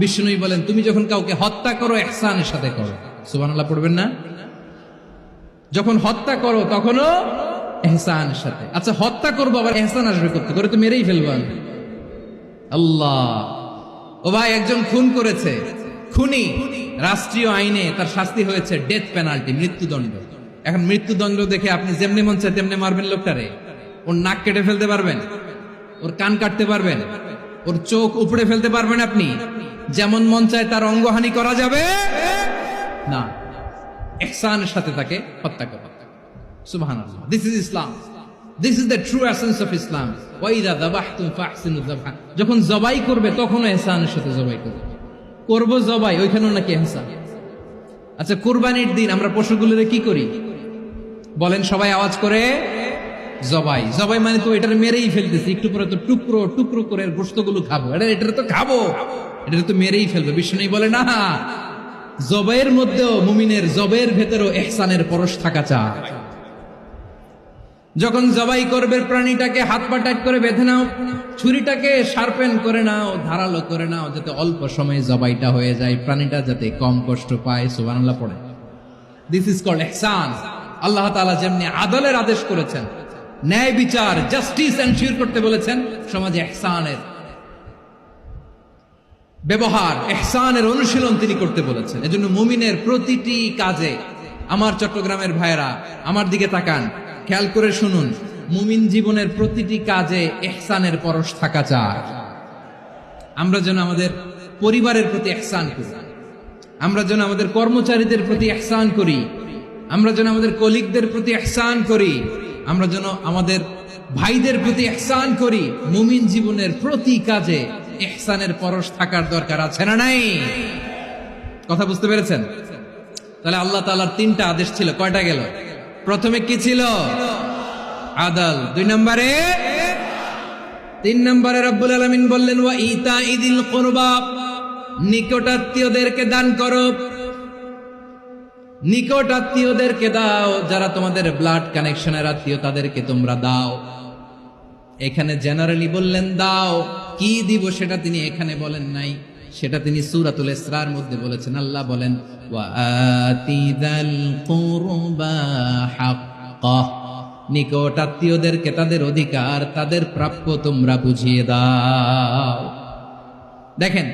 বিষ্ণু বলেন তুমি যখন কাউকে হত্যা করো ইহসানের সাথে করো। সুবহানাল্লাহ পড়বেন না? যখন হত্যা করো তখনও ইহসানের সাথে। আচ্ছা, হত্যা করবো আবার ইহসান আসবে করতে করে তো মেরেই ফেলবেন। আল্লাহ, ও ভাই একজন খুন করেছে, খুনি রাষ্ট্রীয় আইনে তার শাস্তি হয়েছে ডেথ পেনাল্টি, মৃত্যুদণ্ড। এখন মৃত্যুদণ্ড দেখে আপনি যেমনি মন চায় তেমনি মারবেন লোকটারে? ওর নাক কেটে ফেলতে পারবেন? ওর কান কাটতে পারবেন? ওর চোখ উপড়ে ফেলতে পারবেন আপনি? যেমন মন চায় তার অঙ্গহানি করা যাবে না, ইহসানের সাথে তাকে হত্যা করা। সুবহানাল্লাহ, this is Islam, this is the true essence of Islam. ওয়া ইযা যাবাহতুম ফাহসিনু যাবহা, যখন জবাই করবে তখনও ইহসানের সাথে জবাই করবে। করব জবাই, ওইখানেও নাকি ইহসান। আচ্ছা, কুরবানির দিন আমরা পশুগুলোরে কি করি বলেন সবাই আওয়াজ করে? জবাই। জবাই মানে তো এটার মেরেই ফেলতেছি, একটু পরে তো টুকরো টুকরো করে গোশতগুলো খাবো, এটা তো খাবো, এটা তো মেরেই ফেলবে। বিষ্ণু বলে না, জবাইয়ের মধ্যেও মুমিনের জবের ভেতরেও ইহসানের পরশ থাকা চায়। যখন জবাই করবে প্রাণীটাকে হাত পা টাইট করে বেঁধে নাও, ছুরিটাকে শার্পেন করে নাও, ধারালো করে নাও, যাতে অল্প সময়ে জবাইটা হয়ে যায়, প্রাণীটা যাতে কম কষ্ট পায়। সুবহানাল্লাহ পড়ে। দিস ইজ কল্ড ইহসান। আল্লাহ তাআলা যেমনি আদলের আদেশ করেছেন, ন্যায় বিচার জাস্টিস এনশিওর করতে বলেছেন, সমাজে ইহসানের ব্যবহার, ইহসানের অনুশীলন তিনি করতে বলেছেন। এজন্য মুমিনের প্রতিটি কাজে, আমার চট্টগ্রামের ভাইয়েরা আমার দিকে তাকান, খেয়াল করে শুনুন, মুমিন জীবনের প্রতিটি কাজে ইহসানের পরশ থাকা চায়। আমরা যেন আমাদের পরিবারের প্রতি ইহসান করি, আমরা যেন আমাদের কর্মচারীদের প্রতি ইহসান করি, আমরা যেন আমাদের কলিগদের প্রতি ইহসান করি, আমরা যেন আমাদের ভাইদের প্রতি ইহসান করি। মুমিন জীবনের প্রতি কাজে ইহসানের পরশ থাকার দরকার আছে না নাই? কথা বুঝতে পেরেছেন? তাহলে আল্লাহ তাআলার তিনটা আদেশ ছিল, কয়টা গেল? প্রথমে কি ছিল? আদল। তিন নম্বরে রব্বুল আলামিন বললেন ওয়া ইতাইদিল কুরবা, নিকটাত্মীয়দেরকে দান করো, নিকটাত্মীয়দেরকে দাও, যারা তোমাদের ব্লাড কানেকশনের আত্মীয় তাদেরকে তোমরা দাও। এখানে জেনারেলি বললেন দাও, কি দিব সেটা তিনি এখানে বলেন নাই, সেটা তিনি সূরাতুল ইসরার মধ্যে বলেছেন। আল্লাহ বলেন ওয়া আতিদাল কুরবা হাক্কা, নিকটাত্মীয়দেরকে তাদের অধিকার, তাদের প্রাপ্য তোমরা বুঝিয়ে দাও। দেখেন